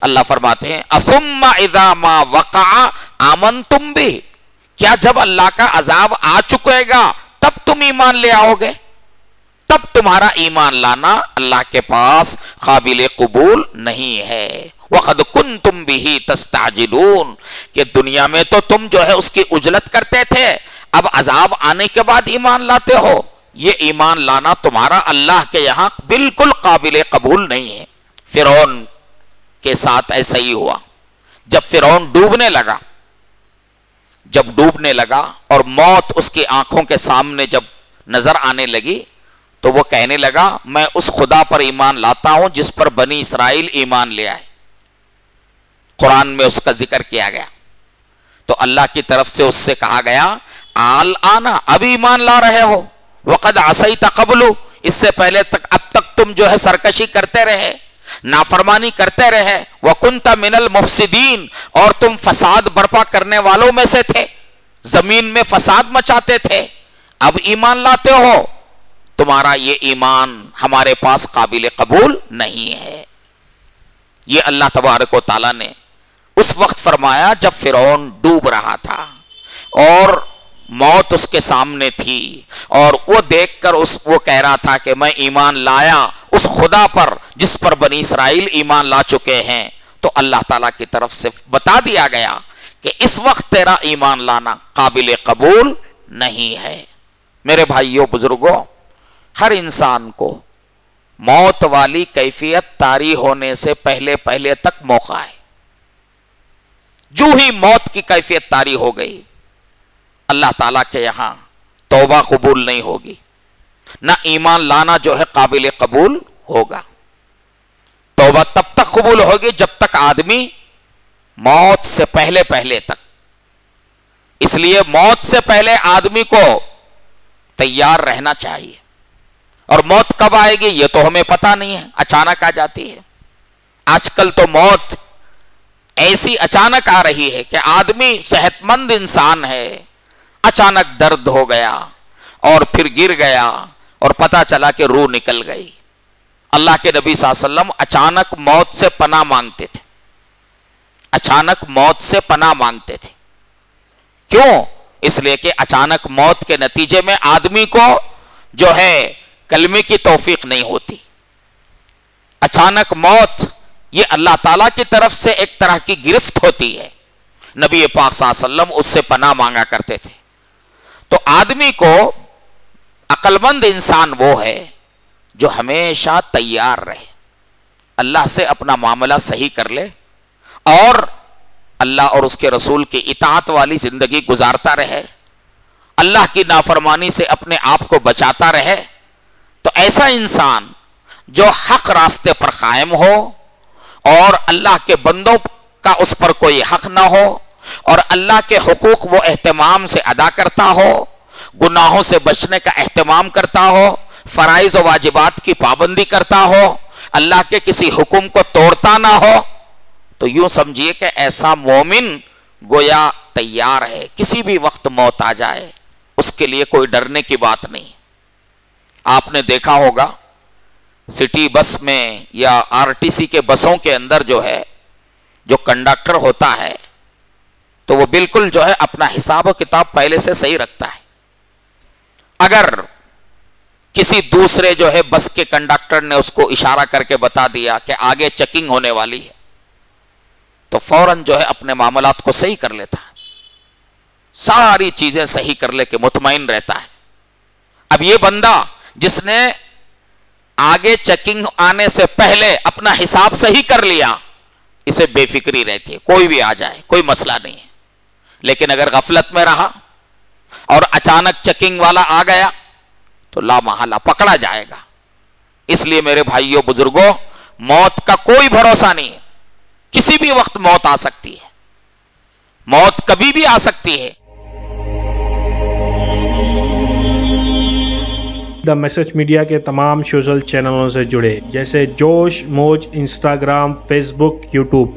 اللہ فرماتے ہیں اثم اذا ما وقع آمنتم بھی، کیا جب اللہ کا عذاب آ چکے گا تب تم ایمان لے آؤ گے؟ تب تمہارا ایمان لانا اللہ کے پاس قابل قبول نہیں ہے۔ وَقَدْ كُنْتُمْ بِهِ تَسْتَعْجِلُونَ، کہ دنیا میں تو تم جو ہے اس کی عجلت کرتے تھے، اب عذاب آنے کے بعد ایمان لاتے ہو۔ یہ ایمان لانا تمہارا اللہ کے یہاں بالکل قابل قبول نہیں ہے۔ فرعون کے ساتھ ایسا ہی ہوا، جب فرعون ڈوبنے لگا اور موت اس کی آنکھوں کے سامنے جب نظر آنے لگی تو وہ کہنے لگا میں اس خدا پر ایمان لاتا ہوں جس پر بنی اسرائیل ایمان لے آئے۔ قرآن میں اس کا ذکر کیا گیا تو اللہ کی طرف سے اس سے کہا گیا الآن اب ایمان لا رہے ہو، وقد عصیت قبل، اس سے پہلے تک اب تک تم جو ہے سرکشی کرتے رہے، نافرمانی کرتے رہے، وَكُنْتَ مِنَ الْمُفْسِدِينَ، اور تم فساد برپا کرنے والوں میں سے تھے، زمین میں فساد مچاتے تھے، اب ایمان لاتے ہو، تمہارا یہ ایمان ہمارے پاس قابل قبول نہیں ہے۔ یہ اللہ تبارک و تعالیٰ نے اس وقت فرمایا جب فرعون ڈوب رہا تھا اور موت اس کے سامنے تھی، اور وہ دیکھ کر وہ کہہ رہا تھا کہ میں ایمان لایا اس خدا پر جس پر بنی اسرائیل ایمان لا چکے ہیں، تو اللہ تعالیٰ کی طرف سے بتا دیا گیا کہ اس وقت تیرا ایمان لانا قابل قبول نہیں ہے۔ میرے بھائیوں بزرگوں، ہر انسان کو موت والی کیفیت طاری ہونے سے پہلے تک موقع ہے۔ جو ہی موت کی کیفیت طاری ہو گئی، اللہ تعالیٰ کے یہاں توبہ قبول نہیں ہوگی، نہ ایمان لانا جو ہے قابل قبول ہوگا۔ توبہ تب تک قبول ہوگی جب تک آدمی موت سے پہلے تک، اس لیے موت سے پہلے آدمی کو تیار رہنا چاہیے۔ اور موت کب آئے گی یہ تو ہمیں پتہ نہیں ہے، اچانک آ جاتی ہے۔ آج کل تو موت ایسی اچانک آ رہی ہے کہ آدمی صحت مند انسان ہے، اچانک درد ہو گیا اور پھر گر گیا اور پتہ چلا کہ روح نکل گئی۔ اللہ کے نبی صلی اللہ علیہ وسلم اچانک موت سے پناہ مانگتے تھے، اچانک موت سے پناہ مانگتے تھے۔ کیوں؟ اس لیے کہ اچانک موت کے نتیجے میں آدمی کو جو ہے کلمے کی توفیق نہیں ہوتی۔ اچانک موت یہ اللہ تعالیٰ کی طرف سے ایک طرح کی گرفت ہوتی ہے۔ نبی پاک صلی اللہ علیہ وسلم اس سے پناہ مانگا کرتے تھے۔ تو آدمی کو عقل مند انسان وہ ہے جو ہمیشہ تیار رہے، اللہ سے اپنا معاملہ صحیح کر لے اور اللہ اور اس کے رسول کی اطاعت والی زندگی گزارتا رہے، اللہ کی نافرمانی سے اپنے آپ کو بچاتا رہے۔ تو ایسا انسان جو حق راستے پر قائم ہو اور اللہ کے بندوں کا اس پر کوئی حق نہ ہو اور اللہ کے حقوق وہ اہتمام سے ادا کرتا ہو، گناہوں سے بچنے کا اہتمام کرتا ہو، فرائض و واجبات کی پابندی کرتا ہو، اللہ کے کسی حکم کو توڑتا نہ ہو، تو یوں سمجھیے کہ ایسا مومن گویا تیار ہے، کسی بھی وقت موت آ جائے اس کے لیے کوئی ڈرنے کی بات نہیں۔ آپ نے دیکھا ہوگا سٹی بس میں یا RTC کے بسوں کے اندر جو ہے جو کنڈکٹر ہوتا ہے تو وہ بالکل جو ہے اپنا حساب و کتاب پہلے سے صحیح رکھتا ہے۔ اگر کسی دوسرے جو ہے بس کے کنڈکٹر نے اس کو اشارہ کر کے بتا دیا کہ آگے چیکنگ ہونے والی ہے تو فوراً جو ہے اپنے معاملات کو صحیح کر لیتا ہے، ساری چیزیں صحیح کر لے کے مطمئن رہتا ہے۔ اب یہ بندہ جس نے آگے چیکنگ آنے سے پہلے اپنا حساب صحیح کر لیا، اسے بے فکری رہتی ہے، کوئی بھی آ جائے کوئی مسئلہ نہیں ہے۔ لیکن اگر غفلت میں رہا اور اچانک چیکنگ والا آ گیا تو لا محالہ پکڑا جائے گا۔ اس لیے میرے بھائیوں بزرگوں، موت کا کوئی بھروسہ نہیں ہے، کسی بھی وقت موت آ سکتی ہے، موت کبھی بھی آ سکتی ہے۔ دا میسج میڈیا کے تمام سوشل چینلوں سے جڑے جیسے جوش موج، انسٹاگرام، فیس بک، یوٹیوب۔